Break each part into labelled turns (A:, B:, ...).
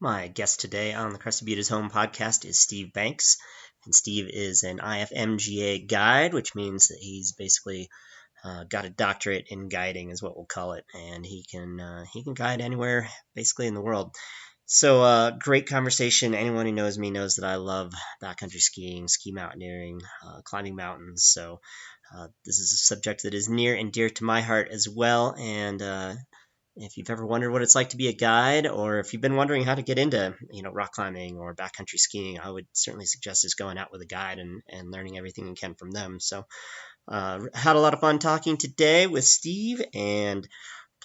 A: My guest today on the Crested Butte Home podcast is Steve Banks, and Steve is an IFMGA guide, which means that he's basically got a doctorate in guiding, is what we'll call it, and he can guide anywhere, basically in the world. So great conversation. Anyone who knows me knows that I love backcountry skiing, ski mountaineering, climbing mountains. So this is a subject that is near and dear to my heart as well, and if you've ever wondered what it's like to be a guide, or if you've been wondering how to get into, rock climbing or backcountry skiing, I would certainly suggest just going out with a guide and learning everything you can from them. So, had a lot of fun talking today with Steve, and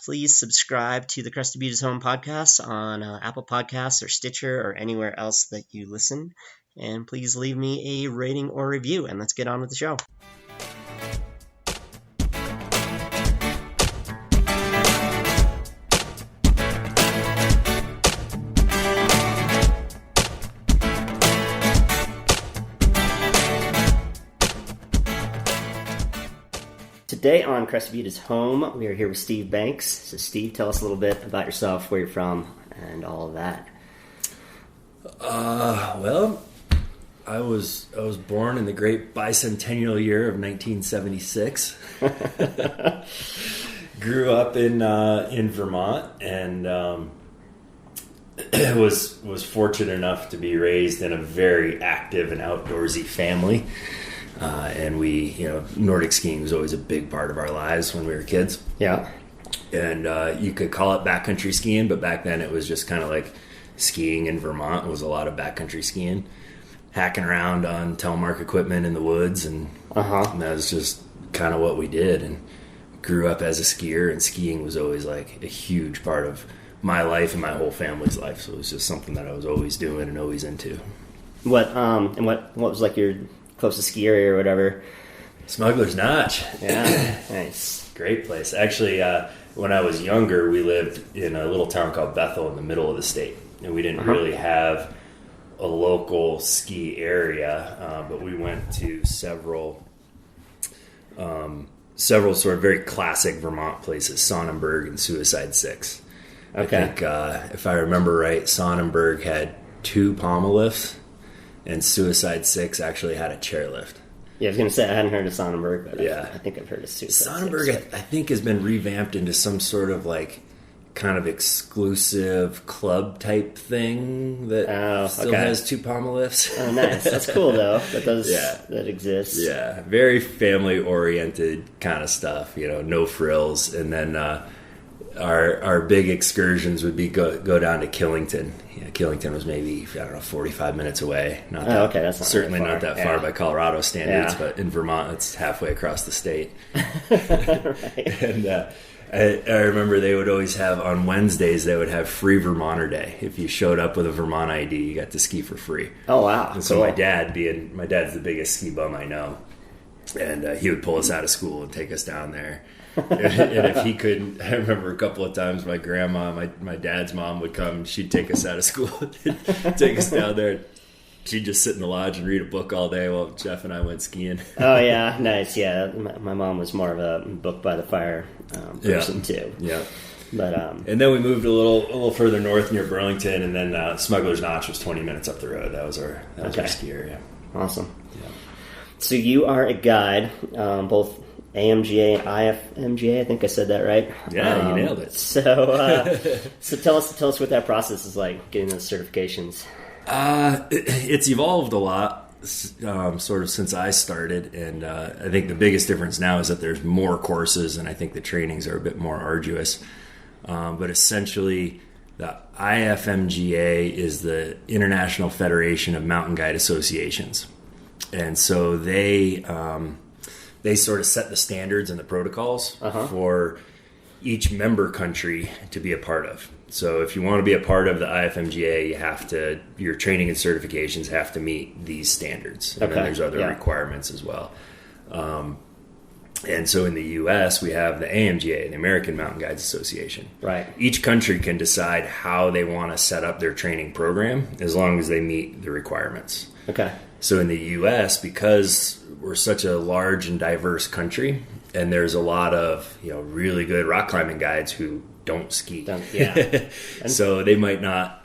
A: please subscribe to the Crested Butte Home podcast on Apple Podcasts or Stitcher or anywhere else that you listen. And please leave me a rating or review, and let's get on with the show. Today on Crested Butte Home, we are here with Steve Banks. So Steve, tell us a little bit about yourself, where you're from, and all of that.
B: Well, I was born in the great bicentennial year of 1976. Grew up in Vermont, and was fortunate enough to be raised in a very active and outdoorsy family. And Nordic skiing was always a big part of our lives when we were kids.
A: Yeah.
B: And you could call it backcountry skiing, but back then it was just kind of like skiing in Vermont. It was a lot of backcountry skiing, hacking around on telemark equipment in the woods, and that was just kind of what we did. And grew up as a skier, and skiing was always like a huge part of my life and my whole family's life. So it was just something that I was always doing and always into.
A: What was like your closest ski area or whatever?
B: Smuggler's Notch.
A: Yeah, nice.
B: Great place. Actually, when I was younger, we lived in a little town called Bethel in the middle of the state. And we didn't really have a local ski area, but we went to several sort of very classic Vermont places, Sonnenberg and Suicide Six.
A: Okay.
B: I think, if I remember right, Sonnenberg had 2 pommel lifts, and Suicide Six actually had a chairlift.
A: Yeah, I was going to say I hadn't heard of Sonnenberg, but
B: yeah.
A: I think I've heard of Suicide
B: Sonnenberg,
A: Six.
B: I think, has been revamped into some sort of like kind of exclusive club type thing that still has 2 pommel lifts.
A: Oh, nice. That's cool though. That exists.
B: Yeah, very family oriented kind of stuff. No frills, and then our big excursions would be go down to Killington. Killington was maybe 45 minutes away.
A: That's not
B: certainly
A: not
B: that far by Colorado standards, but in Vermont it's halfway across the state.
A: Right.
B: And I remember they would always have on Wednesdays they would have free Vermonter Day. If you showed up with a Vermont ID, you got to ski for free.
A: Oh wow!
B: And so my dad's the biggest ski bum I know, and he would pull us out of school and take us down there. And if he couldn't, I remember a couple of times my grandma, my dad's mom would come. She'd take us out of school, take us down there. She'd just sit in the lodge and read a book all day while Jeff and I went skiing.
A: Oh yeah, nice. Yeah, my mom was more of a book by the fire person too.
B: Yeah.
A: But
B: and then we moved a little further north near Burlington, and then Smuggler's Notch was 20 minutes up the road. That was our ski area.
A: Awesome.
B: Yeah.
A: So you are a guide, both AMGA and IFMGA. I think I said that right.
B: Yeah, you nailed it.
A: So tell us what that process is like, getting those certifications.
B: It's evolved a lot, sort of since I started, and I think the biggest difference now is that there's more courses, and I think the trainings are a bit more arduous. But essentially, the IFMGA is the International Federation of Mountain Guide Associations, and so they sort of set the standards and the protocols for each member country to be a part of. So if you want to be a part of the IFMGA, your training and certifications have to meet these standards. And then there's other requirements as well. And so in the U.S., we have the AMGA, the American Mountain Guides Association.
A: Right.
B: Each country can decide how they want to set up their training program as long as they meet the requirements.
A: Okay.
B: So in the U.S., because we're such a large and diverse country, and there's a lot of really good rock climbing guides who don't ski.
A: Yeah.
B: So they might not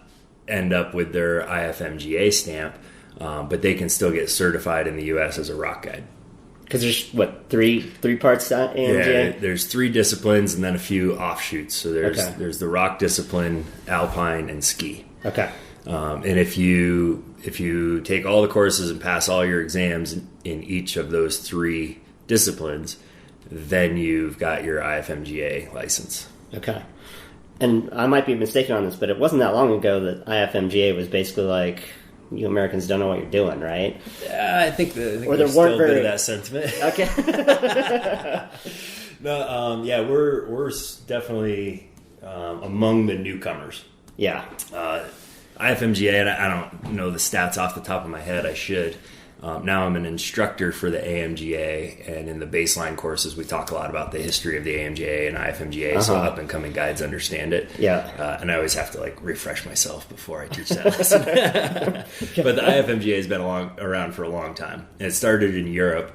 B: end up with their IFMGA stamp, but they can still get certified in the U.S. as a rock guide.
C: Because there's, what, three parts to IFMGA?
B: Yeah, there's 3 disciplines and then a few offshoots. So there's the rock discipline, alpine, and ski.
C: Okay.
B: And if you take all the courses and pass all your exams in each of those 3 disciplines, then you've got your IFMGA license.
C: Okay. And I might be mistaken on this, but it wasn't that long ago that IFMGA was basically like, you Americans don't know what you're doing, right?
B: Yeah, I think there's
C: weren't
B: still a bit of that sentiment.
C: Okay.
B: No, yeah, we're definitely among the newcomers.
C: Yeah.
B: IFMGA, and I don't know the stats off the top of my head. I should. Now I'm an instructor for the AMGA, and in the baseline courses, we talk a lot about the history of the AMGA and IFMGA, so up-and-coming guides understand it.
C: Yeah.
B: And I always have to refresh myself before I teach that lesson. But the IFMGA has been around for a long time. And it started in Europe,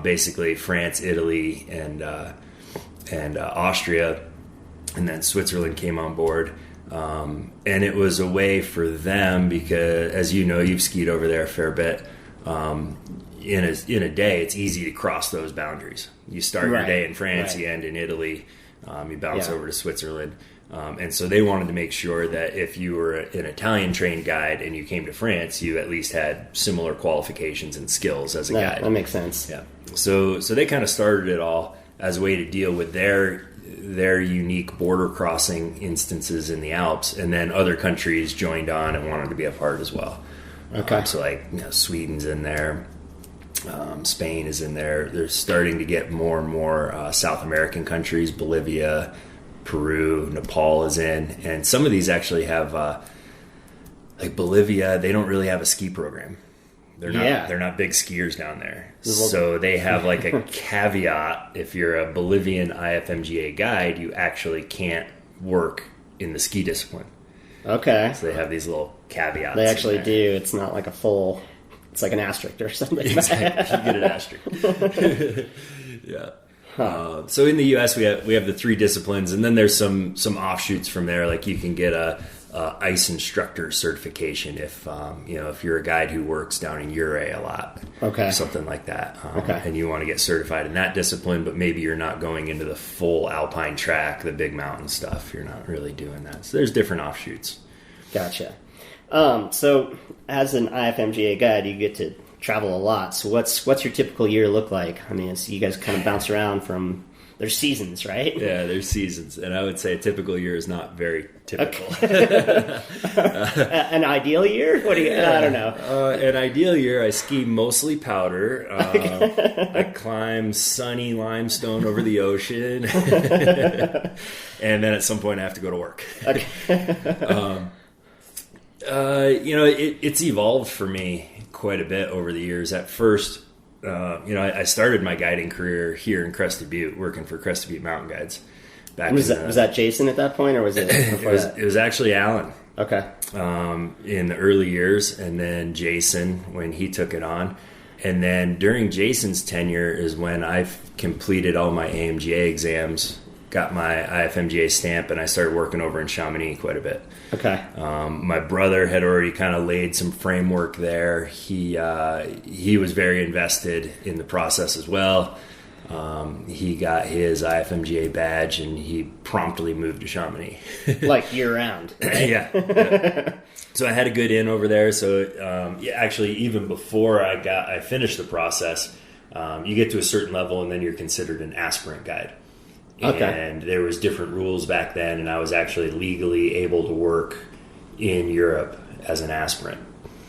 B: basically France, Italy, and Austria, and then Switzerland came on board. And it was a way for them because, as you know, you've skied over there a fair bit. In a day, it's easy to cross those boundaries. You start your day in France, you end in Italy, you bounce over to Switzerland. And so they wanted to make sure that if you were an Italian-trained guide and you came to France, you at least had similar qualifications and skills as a guide.
C: That makes sense.
B: Yeah. So they kind of started it all as a way to deal with their unique border crossing instances in the Alps, and then other countries joined on and wanted to be a part as well.
C: Okay.
B: So Sweden's in there, Spain is in there. They're starting to get more and more South American countries. Bolivia, Peru, Nepal is in, and some of these actually have Bolivia. They don't really have a ski program. They're not big skiers down there. So they have a caveat. If you're a Bolivian IFMGA guide, you actually can't work in the ski discipline.
C: Okay.
B: So they have these little caveats.
C: They actually do. It's not like a full, it's like an asterisk or something.
B: Exactly. You get an asterisk. Yeah. Huh. So in the U.S. we have the 3 disciplines, and then there's some offshoots from there. Like you can get a ice instructor certification if you're a guide who works down in Uray a lot, something like that, and you want to get certified in that discipline, but maybe you're not going into the full alpine track, the big mountain stuff. You're not really doing that. So there's different offshoots.
C: Gotcha. So as an IFMGA guide, you get to travel a lot. So what's your typical year look like? I mean, you guys kind of bounce around from. There's seasons, right? Yeah,
B: there's seasons. And I would say a typical year is not very typical.
C: Okay. An ideal year? I don't know.
B: An ideal year, I ski mostly powder. I climb sunny limestone over the ocean. And then at some point I have to go to work. Okay. It's evolved for me quite a bit over the years. At first, I started my guiding career here in Crested Butte, working for Crested Butte Mountain Guides.
C: Was that Jason at that point, or was it before that?
B: It was actually Alan.
C: Okay.
B: In the early years, and then Jason when he took it on. And then during Jason's tenure is when I've completed all my AMGA exams, got my IFMGA stamp, and I started working over in Chamonix quite a bit.
C: Okay.
B: My brother had already kind of laid some framework there. He was very invested in the process as well. He got his IFMGA badge, and he promptly moved to Chamonix.
C: Like year-round, right?
B: Yeah. So I had a good in over there. So actually, even before I finished the process, you get to a certain level, and then you're considered an aspirant guide.
C: Okay.
B: And there was different rules back then, and I was actually legally able to work in Europe as an aspirant.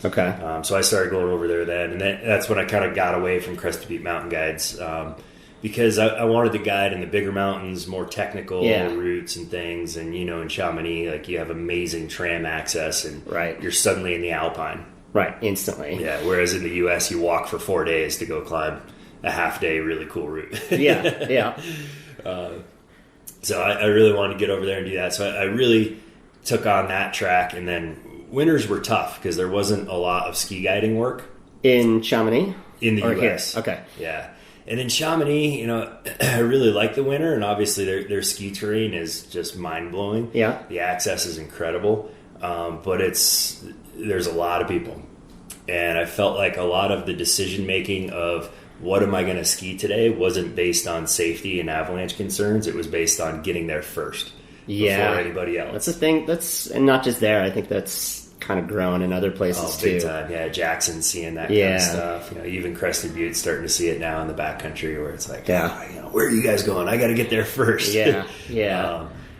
C: Okay.
B: So I started going over there then, and that's when I kind of got away from Crested Butte Mountain Guides, because I wanted to guide in the bigger mountains, more technical routes and things. And in Chamonix, you have amazing tram access, and you're suddenly in the Alpine.
C: Right, instantly.
B: Yeah. Whereas in the U.S., you walk for 4 days to go climb a half-day, really cool route.
C: Yeah.
B: So I really wanted to get over there and do that. So I really took on that track, and then winters were tough because there wasn't a lot of ski guiding work
C: in Chamonix.
B: In the U.S.
C: Here? Okay.
B: Yeah. And in Chamonix, I really like the winter, and obviously their ski terrain is just mind-blowing.
C: Yeah.
B: The access is incredible. but there's a lot of people. And I felt like a lot of the decision making of what am I going to ski today wasn't based on safety and avalanche concerns. It was based on getting there first before anybody else.
C: That's the thing. And not just there. I think that's kind of grown in other places too.
B: Big time. Yeah, Jackson's seeing that kind of stuff. Even Crested Butte starting to see it now in the backcountry where it's like, where are you guys going? I got to get there first.
C: Yeah.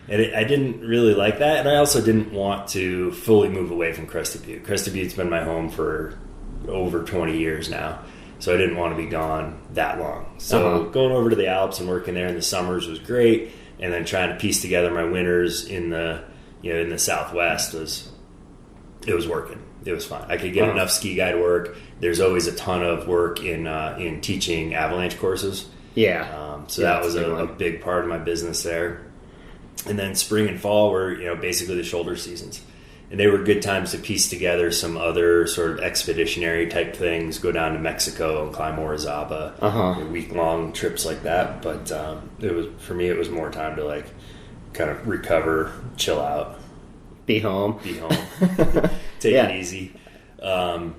B: And I didn't really like that, and I also didn't want to fully move away from Crested Butte. Crested Butte's been my home for over 20 years now, so I didn't want to be gone that long. So going over to the Alps and working there in the summers was great, and then trying to piece together my winters in the Southwest was working. It was fun. I could get enough ski guide work. There's always a ton of work in teaching avalanche courses. So that was a big part of my business there. And then spring and fall were, basically the shoulder seasons. And they were good times to piece together some other sort of expeditionary type things, go down to Mexico and climb Orizaba, week-long trips like that. But for me, it was more time to like kind of recover, chill out.
C: Be home.
B: Take it easy. And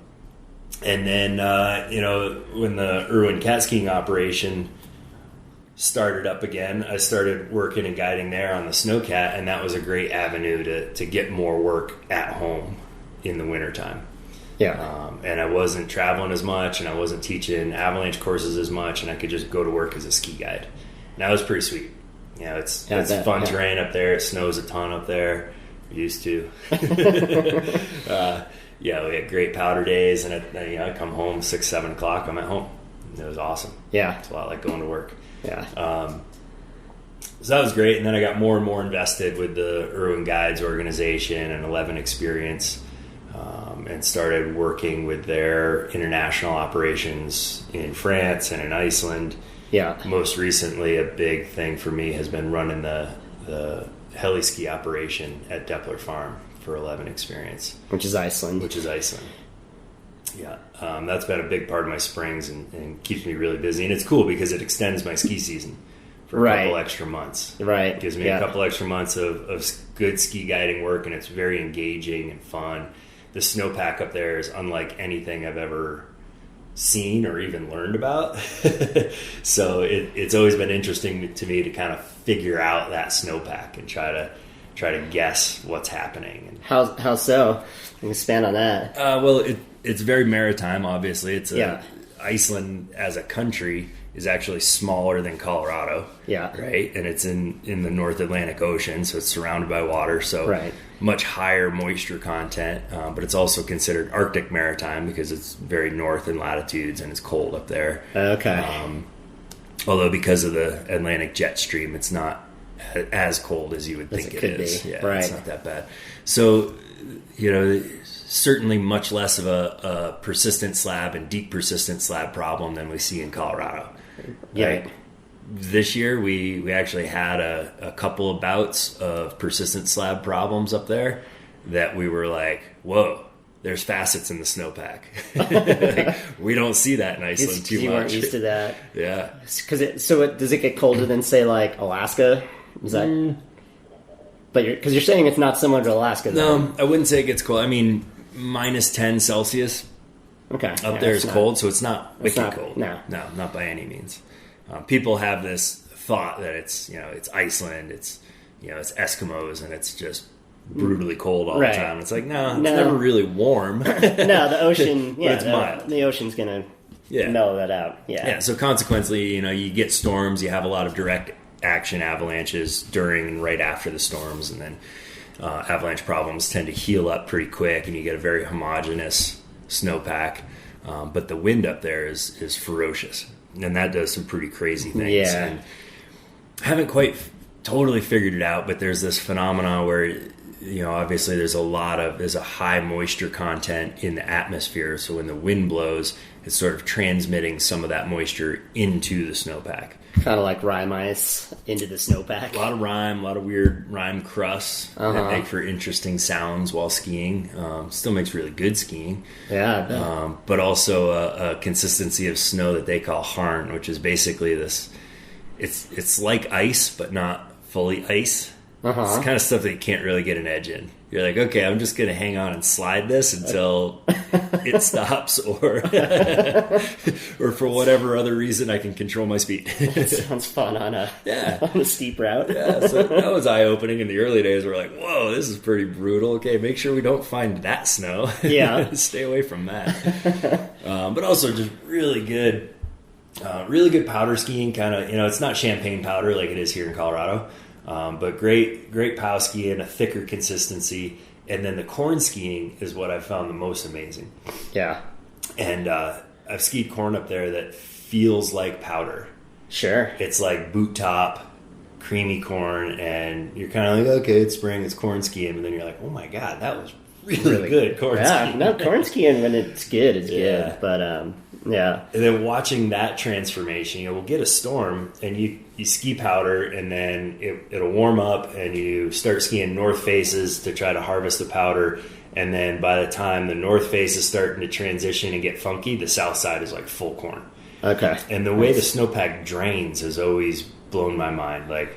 B: then, when the Irwin cat skiing operation started up again, I started working and guiding there on the Snowcat, and that was a great avenue to get more work at home in the wintertime. And I wasn't traveling as much, and I wasn't teaching avalanche courses as much, and I could just go to work as a ski guide. And that was pretty sweet. It's fun terrain up there. It snows a ton up there. Used to. We had great powder days, and I come home 6-7 o'clock. I'm at home. It was awesome. It's a lot like going to work. So that was great, and then I got more and more invested with the Irwin Guides organization and 11 Experience, and started working with their international operations in France and in Iceland. Most recently, a big thing for me has been running the heli ski operation at Depler Farm for 11 Experience,
C: which is Iceland.
B: That's been a big part of my springs and keeps me really busy. And it's cool because it extends my ski season for a couple extra months. It gives me a couple extra months of good ski guiding work, and it's very engaging and fun. The snowpack up there is unlike anything I've ever seen or even learned about. So it's always been interesting to me to kind of figure out that snowpack and try to guess what's happening.
C: How so? Can you expand on that?
B: It's very maritime, obviously. Iceland as a country is actually smaller than Colorado. Right? And it's in the North Atlantic Ocean, so it's surrounded by water. So much higher moisture content, but it's also considered Arctic maritime because it's very north in latitudes and it's cold up there. Although because of the Atlantic jet stream, it's not as cold as you would think it is. It's not that bad. So, certainly much less of a persistent slab and deep persistent slab problem than we see in Colorado. Right? This year, we actually had a couple of bouts of persistent slab problems up there that we were like, whoa, there's facets in the snowpack. We don't see that in Iceland too much.
C: You weren't used to that.
B: Because
C: does it get colder than, say, like Alaska? Is that... But because you're saying it's not similar to Alaska, though.
B: No, I wouldn't say it gets cold. I mean, minus 10 Celsius. Up there is cold, so it's not wicked cold. No, not by any means. People have this thought that it's Iceland, it's Eskimos, and it's just brutally cold all the time. It's like, no, it's never really warm.
C: No, the ocean,
B: it's mild.
C: The ocean's gonna mellow that out.
B: So consequently, you get storms, you have a lot of direct action avalanches during and right after the storms, and then avalanche problems tend to heal up pretty quick, and you get a very homogeneous snowpack. But the wind up there is ferocious, and that does some pretty crazy things. And I haven't quite totally figured it out, but there's this phenomenon where obviously there's a high moisture content in the atmosphere, so when the wind blows, it's sort of transmitting some of that moisture into the snowpack.
C: Kind of like rime ice into the snowpack.
B: A lot of rime, a lot of weird rime crusts that make for interesting sounds while skiing. Still makes really good skiing. But also a consistency of snow that they call harn, which is basically this. It's like ice, but not fully ice. It's the kind of stuff that you can't really get an edge in. you're like, okay, I'm just going to hang on and slide this until it stops, or for whatever other reason I can control my speed.
C: That sounds fun on a steep route.
B: Yeah, so that was eye-opening in the early days. We're like, whoa, this is pretty brutal. Okay, make sure we don't find that snow.
C: Yeah.
B: Stay away from that. But also just really good powder skiing, kind of, it's not champagne powder like it is here in Colorado. But great pow skiing, a thicker consistency, and then the corn skiing is what I've found the most amazing.
C: Yeah,
B: and I've skied corn up there that feels like powder.
C: Sure,
B: it's like boot top, creamy corn, and you're kind of like, okay, it's spring, it's corn skiing, and then you're like, oh my god, that was really good corn skiing.
C: No, corn skiing when it's good, it's good. But yeah.
B: And then watching that transformation, we'll get a storm, and you ski powder, and then it'll warm up, and you start skiing north faces to try to harvest the powder. And then by the time the north face is starting to transition and get funky, the south side is like full corn.
C: Okay.
B: And the way the snowpack drains has always blown my mind. Like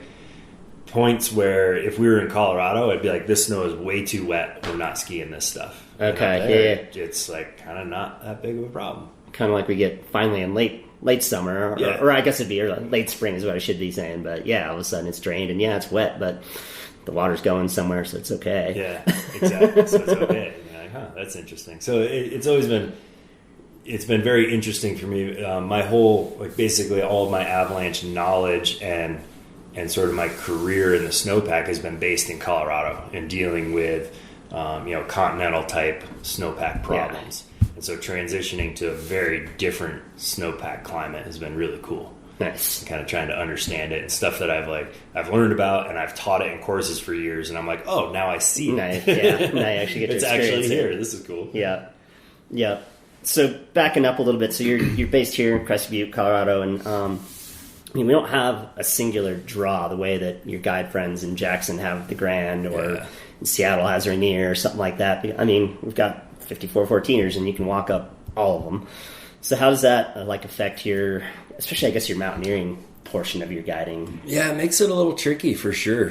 B: points where if we were in Colorado, I'd be like, this snow is way too wet. We're not skiing this stuff.
C: Okay.
B: Yeah. It's like kind of not that big of a problem.
C: Kind of like we get finally in late summer, or I guess it'd be late spring is what I should be saying. But yeah, all of a sudden it's drained, and it's wet, but the water's going somewhere, so it's okay.
B: Yeah, exactly. So it's okay. Like, that's interesting. So it's been very interesting for me. My whole, basically all of my avalanche knowledge and sort of my career in the snowpack has been based in Colorado and dealing with continental type snowpack problems. Yeah. And so transitioning to a very different snowpack climate has been really cool.
C: Nice.
B: And kind of trying to understand it and stuff that I've learned about, and I've taught it in courses for years, and I'm like, oh, now I see it.
C: Nice. Yeah, now you actually get to
B: it's
C: experience
B: actually here.
C: it.
B: This is cool.
C: Yeah. So backing up a little bit, so you're based here in Crested Butte, Colorado, and we don't have a singular draw the way that your guide friends in Jackson have the Grand, or Seattle has Rainier or something like that. I mean, we've got 54 14ers, and you can walk up all of them. So how does that affect especially I guess your mountaineering portion of your guiding?
B: Yeah, it makes it a little tricky for sure.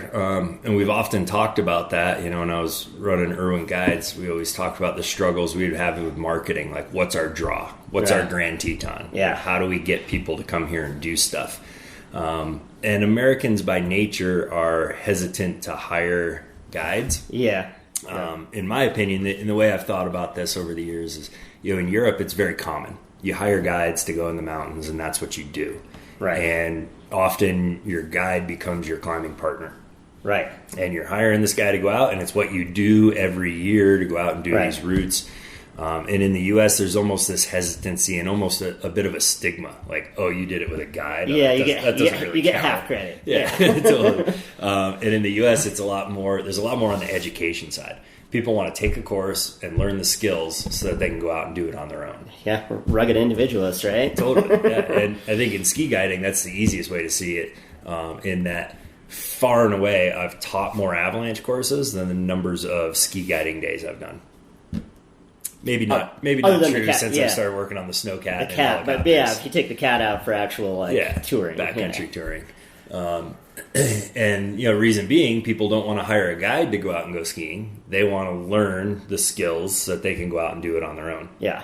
B: And we've often talked about that. When I was running Irwin Guides, we always talked about the struggles we'd have with marketing. Like, what's our draw? What's our Grand Teton?
C: Yeah.
B: How do we get people to come here and do stuff? And Americans by nature are hesitant to hire guides.
C: Yeah.
B: In my opinion, in the way I've thought about this over the years is, in Europe, it's very common. You hire guides to go in the mountains, and that's what you do.
C: Right.
B: And often your guide becomes your climbing partner.
C: Right.
B: And you're hiring this guy to go out, and it's what you do every year to go out and do these routes. And in the U.S., there's almost this hesitancy and almost a bit of a stigma. Like, oh, you did it with a guide.
C: Yeah,
B: you
C: get half credit.
B: Yeah, totally. And in the U.S., there's a lot more on the education side. People want to take a course and learn the skills so that they can go out and do it on their own.
C: Yeah, rugged individualists, right?
B: Totally. Yeah. And I think in ski guiding, that's the easiest way to see it, in that far and away, I've taught more avalanche courses than the numbers of ski guiding days I've done. Maybe not true since I started working on the snowcat.
C: The cat, but if you take the cat out for actual touring.
B: Backcountry touring. And reason being, people don't want to hire a guide to go out and go skiing. They want to learn the skills so that they can go out and do it on their own.
C: Yeah.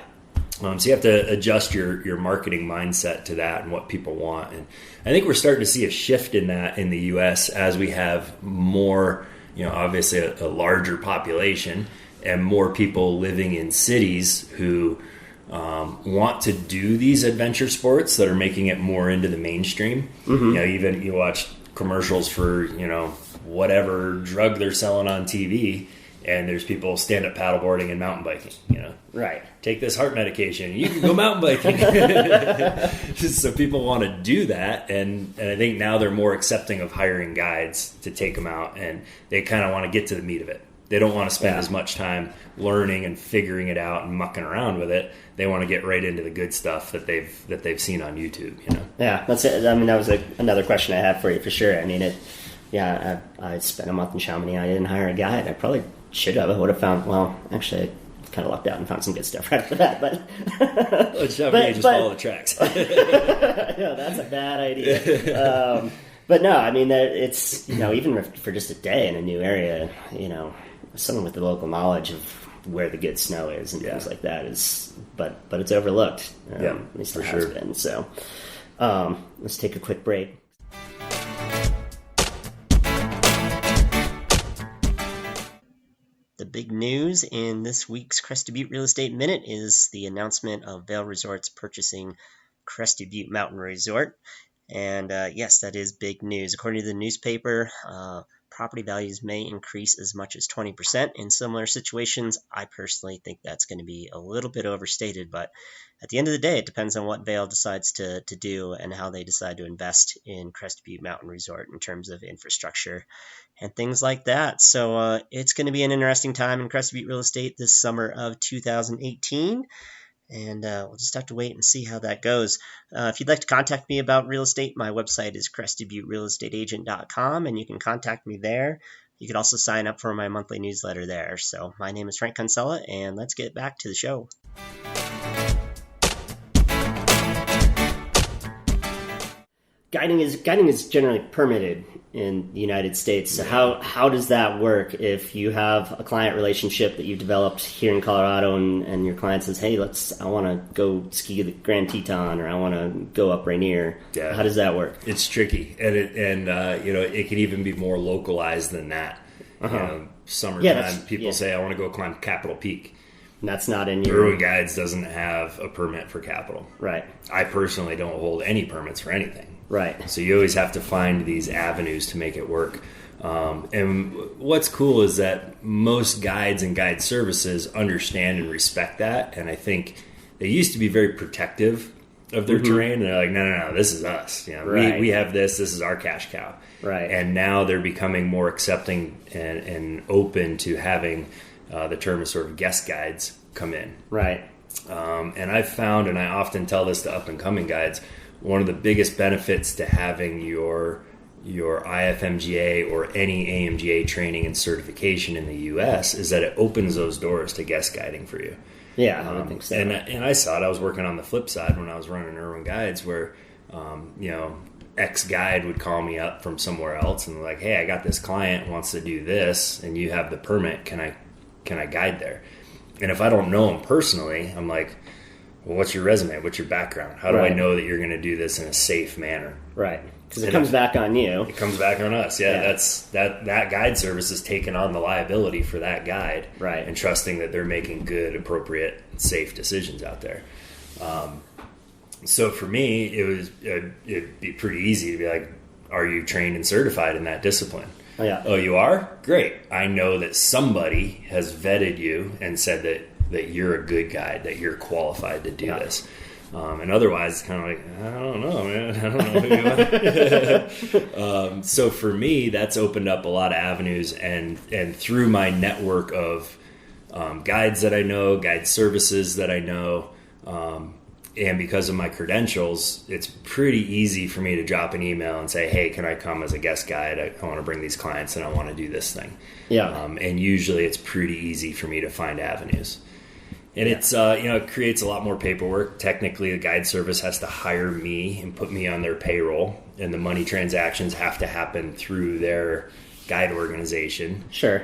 B: So you have to adjust your marketing mindset to that and what people want. And I think we're starting to see a shift in that in the U.S. as we have more, obviously a larger population and more people living in cities who want to do these adventure sports that are making it more into the mainstream. Mm-hmm. Even you watch commercials for, whatever drug they're selling on TV, and there's people stand-up paddleboarding and mountain biking,
C: Right.
B: Take this heart medication, you can go mountain biking. So people want to do that, and I think now they're more accepting of hiring guides to take them out, and they kind of want to get to the meat of it. They don't want to spend as much time learning and figuring it out and mucking around with it. They want to get right into the good stuff that they've seen on YouTube.
C: Yeah, that's it. I mean, that was another question I had for you for sure. I mean, I spent a month in Chamonix. I didn't hire a guide. I probably should have. I would have found. Well, actually, I kind of lucked out and found some good stuff right after that. But
B: just follow the tracks.
C: Yeah, that's a bad idea. But no, I mean, it's even for just a day in a new area, someone with the local knowledge of where the good snow is and things like that is, but it's overlooked. At least it has been. So let's take a quick break.
A: The big news in this week's Crested Butte Real Estate Minute is the announcement of Vail Resorts purchasing Crested Butte Mountain Resort. And yes, that is big news. According to the newspaper, property values may increase as much as 20% in similar situations. I personally think that's going to be a little bit overstated, but at the end of the day, it depends on what Vail decides to do and how they decide to invest in Crested Butte Mountain Resort in terms of infrastructure and things like that. So it's going to be an interesting time in Crested Butte real estate this summer of 2018. And we'll just have to wait and see how that goes. If you'd like to contact me about real estate, my website is crestedbutterealestateagent.com, and you can contact me there. You can also sign up for my monthly newsletter there. So my name is Frank Kinsella, and let's get back to the show.
C: Guiding is generally permitted in the United States. So how does that work if you have a client relationship that you've developed here in Colorado and your client says, hey, I want to go ski the Grand Teton, or I want to go up Rainier. Yeah. How does that work?
B: It's tricky. And it can even be more localized than that. Summertime, people say, I want to go climb Capitol Peak.
C: And that's not in your...
B: Irwin Guides doesn't have a permit for Capitol.
C: Right.
B: I personally don't hold any permits for anything.
C: Right.
B: So you always have to find these avenues to make it work. And what's cool is that most guides and guide services understand and respect that. And I think they used to be very protective of their terrain. And they're like, no, this is us.
C: Right.
B: We have this is our cash cow.
C: Right.
B: And now they're becoming more accepting and open to having the term of sort of guest guides come in.
C: Right.
B: And I've found, and I often tell this to up-and-coming guides, one of the biggest benefits to having your IFMGA or any AMGA training and certification in the U.S. is that it opens those doors to guest guiding for you.
C: Yeah, I think so.
B: And I saw it. I was working on the flip side when I was running Irwin Guides where, ex-guide would call me up from somewhere else and like, hey, I got this client who wants to do this and you have the permit. Can I guide there? And if I don't know them personally, I'm like, well, what's your resume? What's your background? How do I know that you're going to do this in a safe manner?
C: Right. Because it comes back on you.
B: It comes back on us. Yeah. That's that guide service is taking on the liability for that guide.
C: Right.
B: And trusting that they're making good, appropriate, safe decisions out there. So for me, it'd be pretty easy to be like, are you trained and certified in that discipline?
C: Oh, yeah.
B: Oh, you are? Great. I know that somebody has vetted you and said that you're a good guide, that you're qualified to do this. And otherwise, it's kind of like, I don't know, man. I don't know who you are. So for me, that's opened up a lot of avenues. And through my network of guides that I know, guide services that I know, and because of my credentials, it's pretty easy for me to drop an email and say, hey, can I come as a guest guide? I want to bring these clients and I want to do this thing.
C: Yeah.
B: And usually it's pretty easy for me to find avenues. And it's, it creates a lot more paperwork. Technically, the guide service has to hire me and put me on their payroll. And the money transactions have to happen through their guide organization.
C: Sure.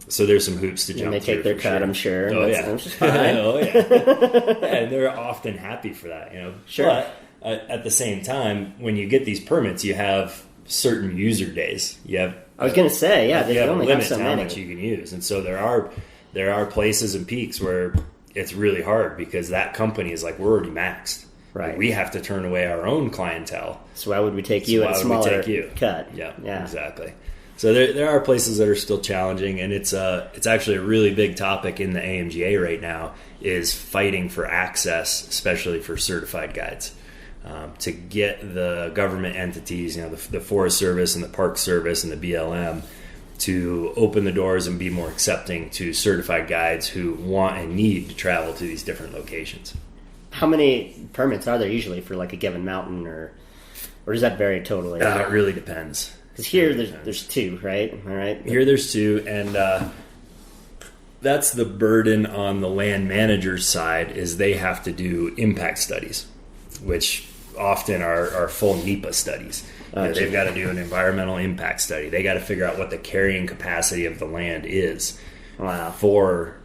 B: So there's some hoops to jump through.
C: And they take their cut, I'm sure.
B: Oh,
C: That's fine.
B: Oh, yeah. And they're often happy for that,
C: Sure.
B: But at the same time, when you get these permits, you have certain user days. I
C: was going to say, they
B: have
C: only
B: a limit
C: have so
B: to how
C: many.
B: much you can use. And so there are places and peaks where it's really hard because that company is like, we're already maxed.
C: Right.
B: Like, we have to turn away our own clientele.
C: So why would we take you at a smaller cut?
B: Yeah, exactly. So there are places that are still challenging, and it's actually a really big topic in the AMGA right now is fighting for access, especially for certified guides, to get the government entities, the Forest Service and the Park Service and the BLM, to open the doors and be more accepting to certified guides who want and need to travel to these different locations.
C: How many permits are there usually for like a given mountain, or does that vary totally?
B: It really depends.
C: Because here there's two, right? All right.
B: Here there's two, and that's the burden on the land manager's side is they have to do impact studies, which often are full NEPA studies. They've got to do an environmental impact study. They got to figure out what the carrying capacity of the land is for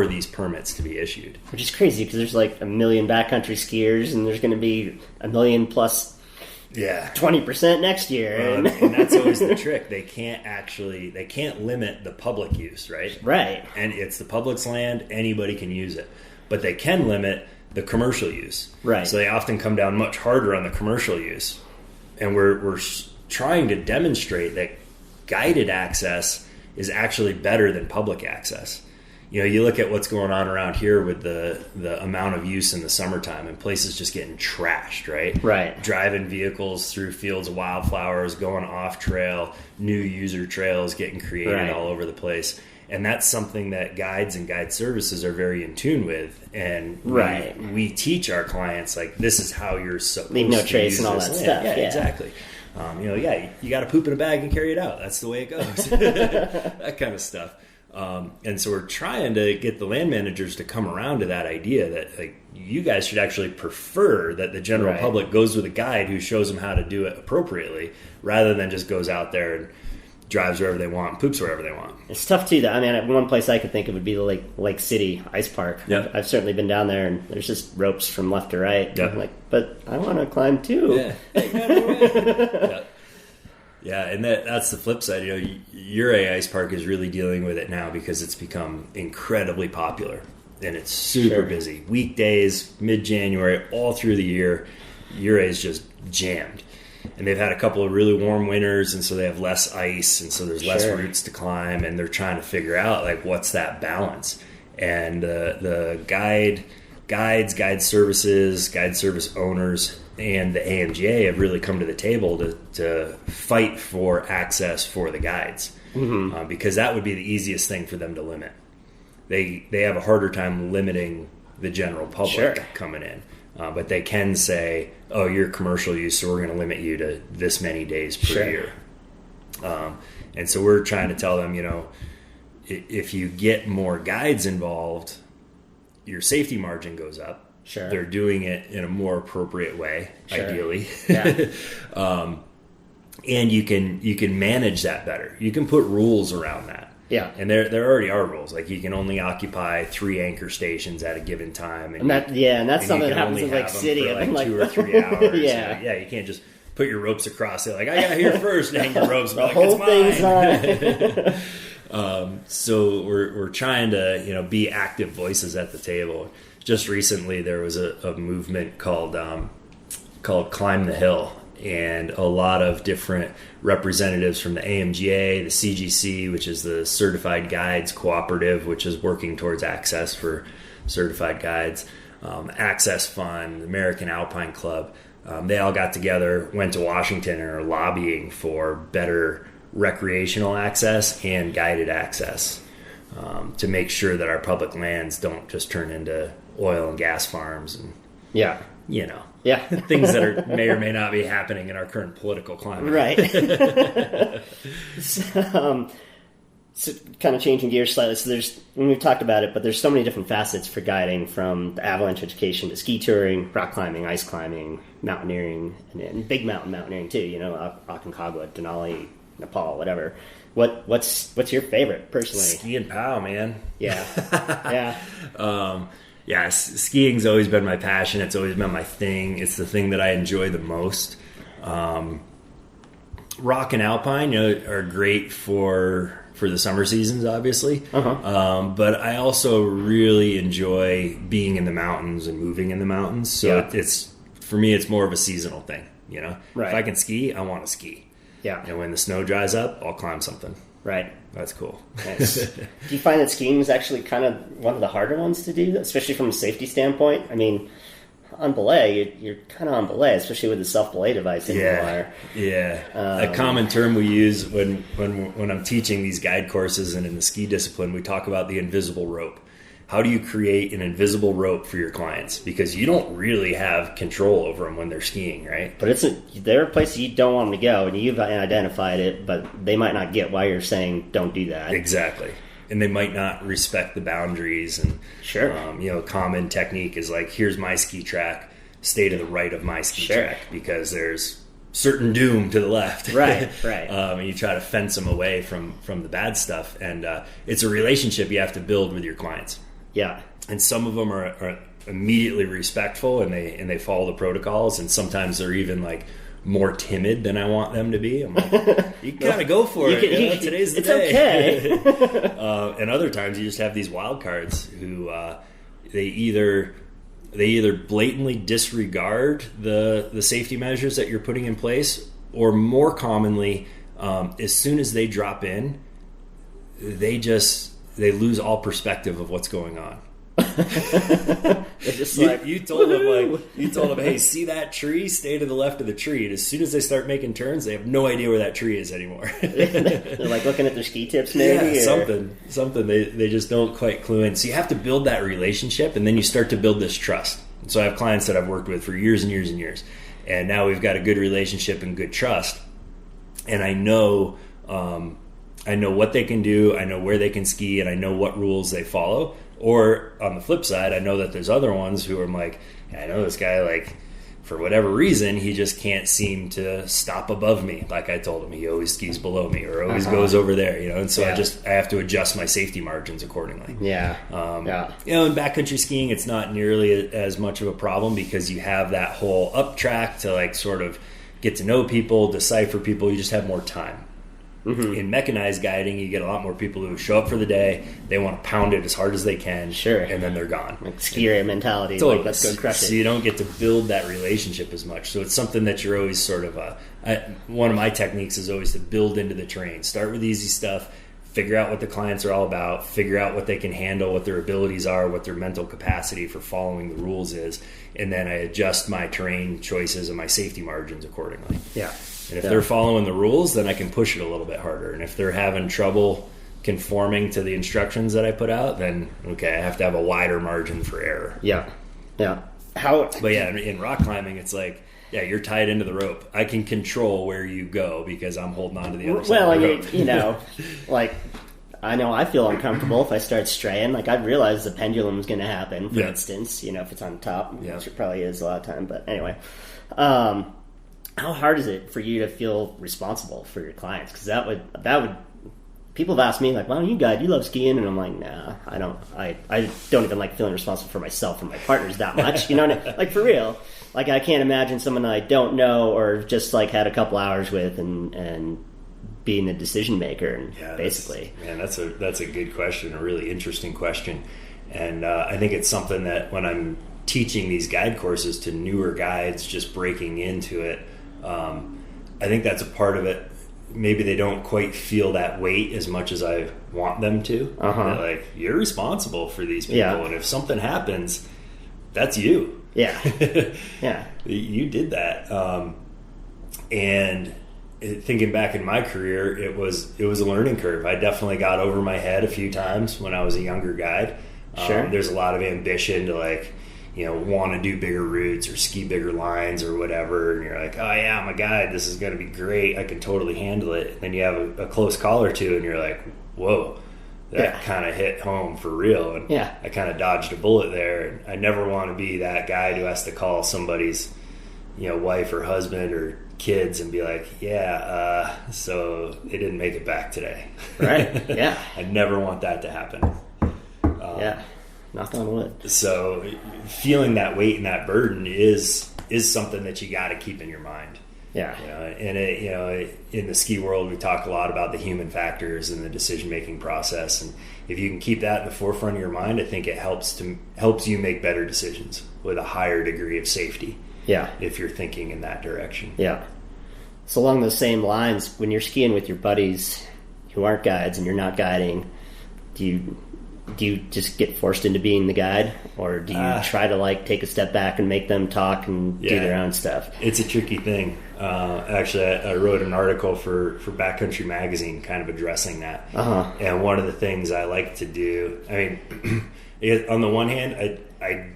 B: these permits to be issued.
C: Which is crazy because there's like 1 million backcountry skiers and there's going to be 1 million plus 20% next year.
B: And that's always the trick. They can't limit the public use, right?
C: Right.
B: And it's the public's land, anybody can use it. But they can limit the commercial use.
C: Right.
B: So they often come down much harder on the commercial use. And we're trying to demonstrate that guided access is actually better than public access. You know, you look at what's going on around here with the amount of use in the summertime and places just getting trashed, right?
C: Right.
B: Driving vehicles through fields of wildflowers, going off trail, new user trails getting created all over the place. And that's something that guides and guide services are very in tune with. And we teach our clients, like, this is how you're supposed to
C: leave no trace
B: use
C: and all
B: this
C: that
B: land.
C: stuff.
B: Yeah, exactly. You got to poop in a bag and carry it out. That's the way it goes. That kind of stuff. And so we're trying to get the land managers to come around to that idea that, like, you guys should actually prefer that the general public goes with a guide who shows them how to do it appropriately, rather than just goes out there and drives wherever they want, poops wherever they want.
C: It's tough too. I mean, one place I could think of would be the Lake City Ice Park.
B: Yeah.
C: I've certainly been down there, and there's just ropes from left to right.
B: Yeah.
C: I'm like, but I want to climb too.
B: Yeah. Yeah, and that's the flip side. You know, Ouray Ice Park is really dealing with it now because it's become incredibly popular, and it's super busy. Weekdays, mid-January, all through the year, Ouray is just jammed. And they've had a couple of really warm winters, and so they have less ice, and so there's less routes to climb, and they're trying to figure out, like, what's that balance. And the guides, guide services, guide service owners, and the AMGA have really come to the table to fight for access for the guides, because that would be the easiest thing for them to limit. They have a harder time limiting the general public coming in. But they can say, oh, you're commercial use, so we're going to limit you to this many days per year. And so we're trying to tell them, you know, if you get more guides involved, your safety margin goes up.
C: Sure.
B: They're doing it in a more appropriate way, ideally.
C: Yeah.
B: And you can manage that better. You can put rules around that.
C: Yeah.
B: And there already are rules. Like, you can only occupy 3 anchor stations at a given time.
C: And that's something that happens in Lake City.
B: For like 2 or 3 hours.
C: Yeah.
B: You can't just put your ropes across it. Like, I got here first and hang your ropes.
C: The
B: like,
C: whole
B: it's
C: thing's
B: mine. So we're trying to, you know, be active voices at the table. Just recently, there was a movement called Climb the Hill, and a lot of different representatives from the AMGA, the CGC, which is the Certified Guides Cooperative, which is working towards access for certified guides, Access Fund, American Alpine Club. They all got together, went to Washington, and are lobbying for better recreational access and guided access, to make sure that our public lands don't just turn into oil and gas farms and things that may or may not be happening in our current political climate.
C: Right. So kind of changing gears slightly. So we've talked about it, but there's so many different facets for guiding, from the avalanche education to ski touring, rock climbing, ice climbing, mountaineering, and big mountain mountaineering too. You know, Aconcagua, Denali, Nepal, whatever. What's your favorite personally?
B: Ski and POW, man.
C: Yeah.
B: Yeah. Skiing's always been my passion. It's always been my thing. It's the thing that I enjoy the most. Rock and alpine, you know, are great for the summer seasons, obviously. But I also really enjoy being in the mountains and moving in the mountains. So it's for me, it's more of a seasonal thing. You know, if I can ski, I want to ski.
C: Yeah.
B: And when the snow dries up, I'll climb something.
C: Right.
B: That's cool.
C: Nice. Do you find that skiing is actually kind of one of the harder ones to do, especially from a safety standpoint? I mean, on belay, you're kind of on belay, especially with the self-belay device anymore.
B: Yeah. A common term we use when I'm teaching these guide courses and in the ski discipline, we talk about the invisible rope. How do you create an invisible rope for your clients? Because you don't really have control over them when they're skiing, right?
C: But there are places you don't want them to go, and you've identified it, but they might not get why you're saying don't do that.
B: Exactly. And they might not respect the boundaries. And
C: sure,
B: you know, common technique is like, here's my ski track. stay to the right of my ski track because there's certain doom to the left.
C: Right.
B: And you try to fence them away from the bad stuff. And it's a relationship you have to build with your clients.
C: Yeah.
B: And some of them are immediately respectful and they follow the protocols. And sometimes they're even like more timid than I want them to be. I'm like, you kind of go for it. Today's the day.
C: It's okay.
B: And other times you just have these wild cards who they either blatantly disregard the safety measures that you're putting in place, or more commonly, as soon as they drop in, they lose all perspective of what's going on.
C: Just
B: you told them, hey, see that tree? Stay to the left of the tree. And as soon as they start making turns, they have no idea where that tree is anymore.
C: They're like looking at their ski tips, maybe.
B: Yeah, something. They just don't quite clue in. So you have to build that relationship, and then you start to build this trust. So I have clients that I've worked with for years and years and years, and now we've got a good relationship and good trust. And I know what they can do. I know where they can ski, and I know what rules they follow. Or on the flip side, I know that there's other ones who I'm like, I know this guy, like, for whatever reason, he just can't seem to stop above me. Like I told him, he always skis below me or always goes over there, And so I have to adjust my safety margins accordingly.
C: Yeah.
B: In backcountry skiing, it's not nearly as much of a problem because you have that whole up track to like sort of get to know people, decipher people. You just have more time. Mm-hmm. In mechanized guiding, you get a lot more people who show up for the day. They want to pound it as hard as they can, and then they're gone.
C: Like skier mentality,
B: totally.
C: Like, let's go crush it.
B: So you don't get to build that relationship as much. So it's something that you're always sort of one of my techniques is always to build into the terrain. Start with easy stuff, figure out what the clients are all about, figure out what they can handle, what their abilities are, what their mental capacity for following the rules is, and then I adjust my terrain choices and my safety margins accordingly.
C: Yeah.
B: And if they're following the rules, then I can push it a little bit harder. And if they're having trouble conforming to the instructions that I put out, then, okay, I have to have a wider margin for error.
C: Yeah.
B: But in rock climbing, it's like, you're tied into the rope. I can control where you go because I'm holding on to the other side of the rope.
C: Like, I know I feel uncomfortable if I start straying. Like, I realize the pendulum's going to happen, for instance, if it's on top, which it probably is a lot of time. But anyway, how hard is it for you to feel responsible for your clients? Because that would people have asked me, like, why don't you guide? You love skiing. And I'm like, nah, I don't. I don't even like feeling responsible for myself and my partners that much. You know what I mean? Like, for real. Like, I can't imagine someone I don't know or just, like, had a couple hours with and being the decision maker. And basically.
B: That's a good question, a really interesting question. And I think it's something that when I'm teaching these guide courses to newer guides just breaking into it, I think that's a part of it. Maybe they don't quite feel that weight as much as I want them to. They're like, you're responsible for these people, and if something happens, that's you.
C: Yeah.
B: You did that. And thinking back in my career, it was a learning curve. I definitely got over my head a few times when I was a younger guide.
C: Sure.
B: There's a lot of ambition to, like, want to do bigger routes or ski bigger lines or whatever. And you're like, oh yeah, I'm a guide. This is going to be great. I can totally handle it. And then you have a close call or two and you're like, whoa, that kind of hit home for real. And I kind of dodged a bullet there. And I never want to be that guy who has to call somebody's, wife or husband or kids and be like, so they didn't make it back today.
C: Right. Yeah.
B: I never want that to happen.
C: Knock on wood.
B: So feeling that weight and that burden is something that you got to keep in your mind.
C: Yeah.
B: And in the ski world, we talk a lot about the human factors and the decision-making process. And if you can keep that in the forefront of your mind, I think it helps you make better decisions with a higher degree of safety.
C: Yeah.
B: If you're thinking in that direction.
C: Yeah. So along those same lines, when you're skiing with your buddies who aren't guides and you're not guiding, do you just get forced into being the guide, or do you try to, like, take a step back and make them talk and do their own stuff?
B: It's a tricky thing. Actually, I wrote an article for Backcountry Magazine kind of addressing that. And one of the things I like to do, I mean, on the one hand, I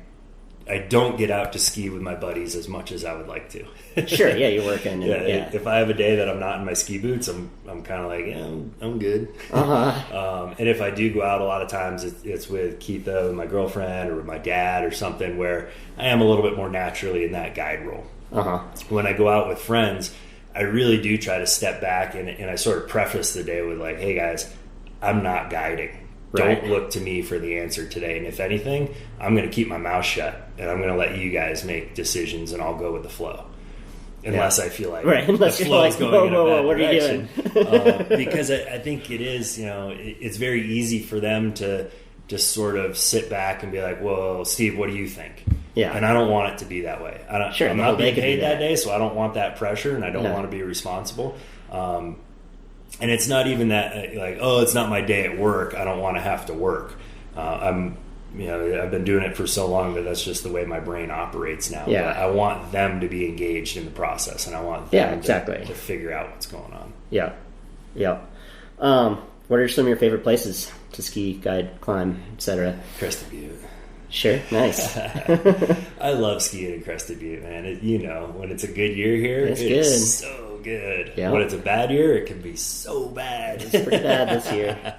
B: I don't get out to ski with my buddies as much as I would like to.
C: Sure, yeah, you're working. And,
B: if I have a day that I'm not in my ski boots, I'm kind of like, yeah, I'm good. And if I do go out, a lot of times it's with Keitha, with my girlfriend, or with my dad, or something where I am a little bit more naturally in that guide role. When I go out with friends, I really do try to step back and I sort of preface the day with like, hey guys, I'm not guiding. Right. Don't look to me for the answer today. And if anything, I'm going to keep my mouth shut and I'm going to let you guys make decisions and I'll go with the flow. Unless I feel like
C: unless
B: the flow is going in a bad
C: what
B: direction.
C: Are you doing?
B: Because I think it is, it's very easy for them to just sort of sit back and be like, whoa, Steve, what do you think?
C: Yeah.
B: And I don't want it to be that way. I'm not being paid that day, so I don't want that pressure and I don't want to be responsible. And it's not even that like, oh, it's not my day at work. I don't want to have to work. I've been doing it for so long that that's just the way my brain operates now.
C: Yeah.
B: But I want them to be engaged in the process, and I want them to figure out what's going on.
C: Yeah. Yeah. What are some of your favorite places to ski, guide, climb, etc.?
B: Crested Butte.
C: Sure, nice.
B: I love skiing in Crested Butte, man. When it's a good year here, it's
C: good.
B: So good.
C: Yeah.
B: When it's a bad year, it can be so bad.
C: It's pretty bad this year.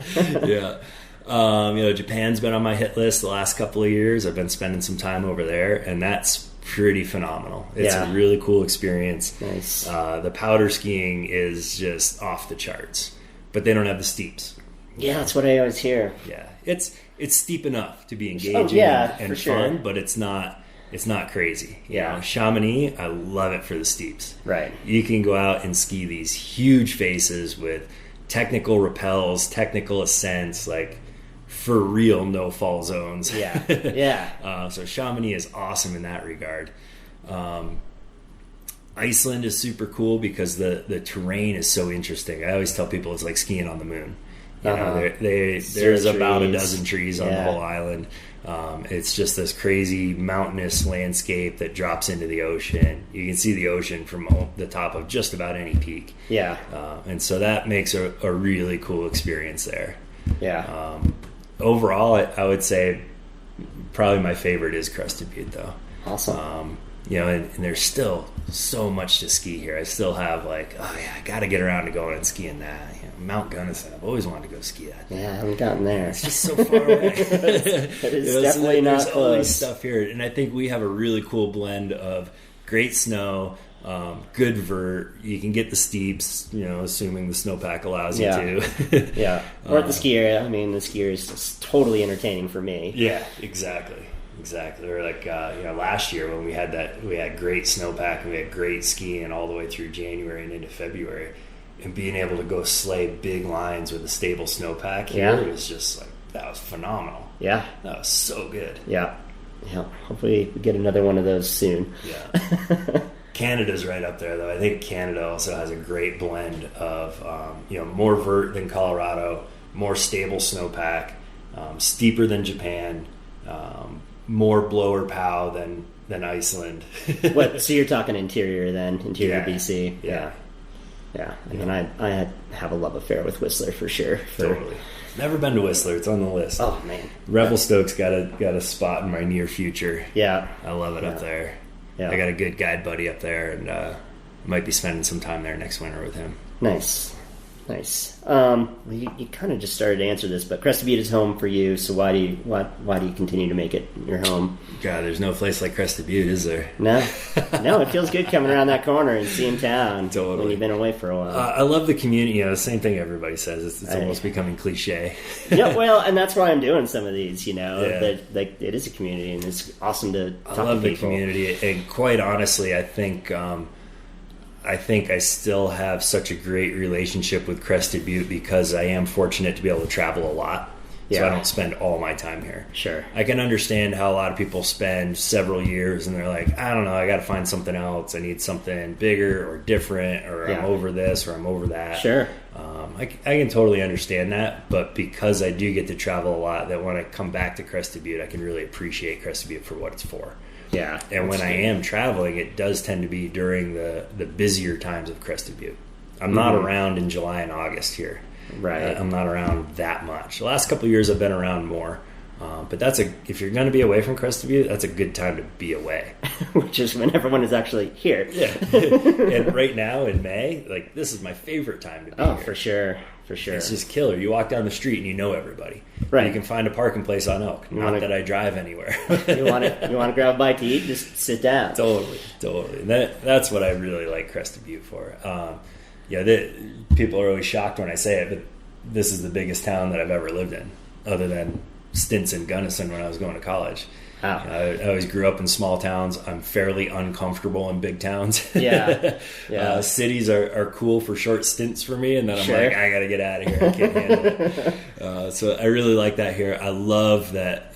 B: Yeah. Japan's been on my hit list the last couple of years. I've been spending some time over there, and that's pretty phenomenal. It's a really cool experience.
C: Nice.
B: The powder skiing is just off the charts, but they don't have the steeps.
C: Yeah, that's what I always hear.
B: Yeah, it's steep enough to be engaging and fun, but it's not crazy. Chamonix, I love it for the steeps.
C: Right.
B: You can go out and ski these huge faces with technical rappels, technical ascents, like for real no fall zones.
C: Yeah. Yeah.
B: So Chamonix is awesome in that regard. Iceland is super cool because the terrain is so interesting. I always tell people it's like skiing on the moon. There's about a dozen trees on the whole island. It's just this crazy mountainous landscape that drops into the ocean. You can see the ocean from the top of just about any peak.
C: Yeah.
B: And so that makes a really cool experience there.
C: Yeah.
B: Overall, I would say probably my favorite is Crested Butte, though.
C: Awesome.
B: And there's still so much to ski here. I still have I got to get around to going and skiing that. Mount Gunnison, I've always wanted to go ski that.
C: Yeah, I haven't gotten there.
B: It's just so far away.
C: It is definitely not
B: there's
C: close.
B: All this stuff here, and I think we have a really cool blend of great snow, good vert. You can get the steeps, assuming the snowpack allows you to.
C: Yeah, or at the ski area. I mean, the ski area is just totally entertaining for me.
B: Yeah, exactly. Or like last year when we had great snowpack and we had great skiing all the way through January and into February. And being able to go sleigh big lines with a stable snowpack here was just that was phenomenal.
C: Yeah.
B: That was so good.
C: Yeah. Yeah. Hopefully we get another one of those soon.
B: Yeah. Canada's right up there, though. I think Canada also has a great blend of, more vert than Colorado, more stable snowpack, steeper than Japan, more blower pow than Iceland.
C: So you're talking interior then? Interior BC?
B: Yeah.
C: Yeah, I mean, I have a love affair with Whistler for sure.
B: Totally. Never been to Whistler. It's on the list.
C: Oh man,
B: Revelstoke's got a spot in my near future.
C: Yeah,
B: I love it up there.
C: Yeah,
B: I got a good guide buddy up there, and might be spending some time there next winter with him.
C: Nice. You kind of just started to answer this, but Crested Butte is home for you. So why do you continue to make it your home?
B: God, there's no place like Crested Butte, is there?
C: No. It feels good coming around that corner and seeing town.
B: Totally.
C: When you've been away for a while.
B: I love the community. The same thing everybody says. It's almost becoming cliche.
C: Yeah, well, and that's why I'm doing some of these. That it is a community, and it's awesome to talk to people.
B: I love the community, and quite honestly, I think I still have such a great relationship with Crested Butte because I am fortunate to be able to travel a lot. So I don't spend all my time here.
C: Sure.
B: I can understand how a lot of people spend several years and they're like, I don't know, I got to find something else. I need something bigger or different, or I'm over this or I'm over that.
C: Sure.
B: I can totally understand that, but because I do get to travel a lot, that when I come back to Crested Butte, I can really appreciate Crested Butte for what it's for.
C: Yeah.
B: And when I am traveling, it does tend to be during the busier times of Crested Butte. I'm not around in July and August here.
C: Right.
B: I'm not around that much. The last couple of years I've been around more. But if you're going to be away from Crested Butte, that's a good time to be away.
C: Which is when everyone is actually here.
B: Yeah. And right now in May, like, this is my favorite time to be here.
C: For sure. For sure.
B: It's just killer. You walk down the street and you know everybody.
C: Right.
B: You can find a parking place on Elk. Not that I drive anywhere.
C: You want to grab a bite to eat? Just sit down.
B: Totally. And that's what I really like Crested Butte for. People are always shocked when I say it, but this is the biggest town that I've ever lived in, other than stints in Gunnison when I was going to college.
C: Wow.
B: I always grew up in small towns. I'm fairly uncomfortable in big towns.
C: Yeah.
B: Cities are cool for short stints for me, and then I'm
C: Sure.
B: like, I got to get out of here. I can't handle it. So I really like that here. I love that,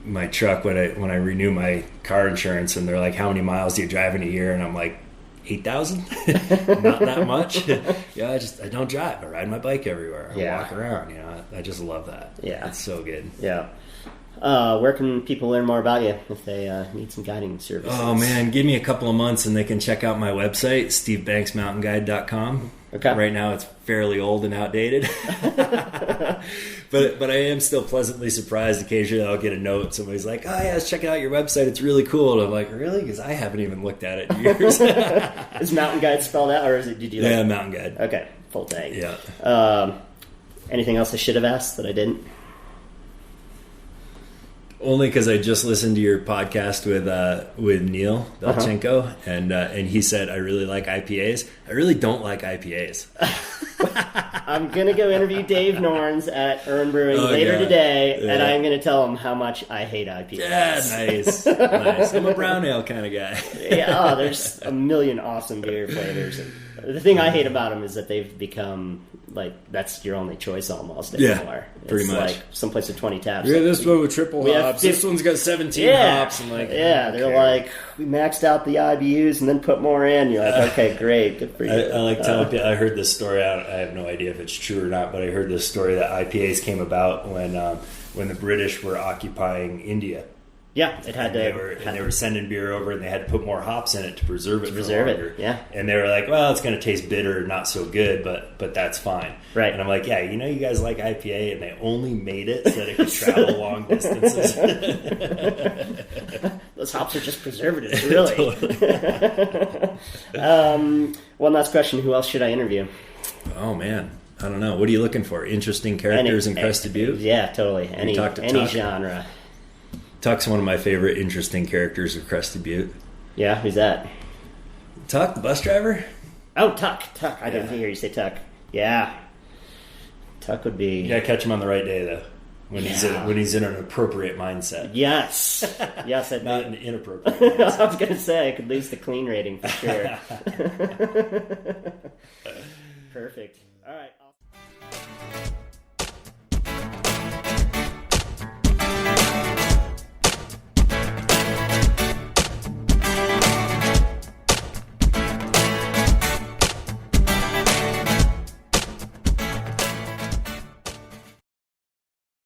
B: my truck, when I renew my car insurance, and they're like, how many miles do you drive in a year? And I'm like, 8,000? Not that much. I don't drive. I ride my bike everywhere. I walk around. I just love that.
C: Yeah.
B: It's so good.
C: Yeah. Where can people learn more about you if they need some guiding services?
B: Oh, man. Give me a couple of months and they can check out my website, stevebanksmountainguide.com.
C: Okay.
B: Right now it's fairly old and outdated. But I am still pleasantly surprised. Occasionally I'll get a note. Somebody's like, oh, yeah, let's check out your website. It's really cool. And I'm like, really? Because I haven't even looked at it in years.
C: Is Mountain Guide spelled out, or did you?
B: Yeah, Mountain Guide.
C: Okay, full tag.
B: Yeah.
C: Anything else I should have asked that I didn't?
B: Only because I just listened to your podcast with Neil Belchenko, and he said, I really like IPAs. I really don't like IPAs.
C: I'm going to go interview Dave Norns at Earn Brewing later today, and I'm going to tell him how much I hate IPAs.
B: Yeah, nice. I'm a brown ale kind of guy.
C: There's a million awesome beer flavors. The thing I hate about them is that they've become, like, that's your only choice almost anymore.
B: Pretty much.
C: Like someplace with 20 taps.
B: Yeah, this one with triple hops. This one's got 17 hops. And
C: they're like, we maxed out the IBUs and then put more in. You're like, okay, great, good for you.
B: I like telling people. I heard this story. I have no idea if it's true or not, but I heard this story that IPAs came about when the British were occupying India.
C: Yeah, it had
B: they were sending beer over, and they had to put more hops in it to preserve it for longer.
C: Yeah,
B: and they were like, "Well, it's going to taste bitter, not so good, but that's fine."
C: Right.
B: And I'm like, "Yeah, you guys like IPA, and they only made it so that it could travel long distances."
C: Those hops are just preservatives, really. One last question: who else should I interview?
B: Oh man, I don't know. What are you looking for? Interesting characters in Crested Butte?
C: Yeah, totally. Any genre.
B: Tuck's one of my favorite interesting characters of Crested Butte.
C: Yeah, who's that?
B: Tuck, the bus driver?
C: Oh, Tuck. I didn't hear you say Tuck. Yeah. Tuck would be...
B: You gotta catch him on the right day, though. When he's in an appropriate mindset.
C: Yes.
B: Not an inappropriate mindset.
C: I was going to say, I could lose the clean rating for sure. Perfect. All right.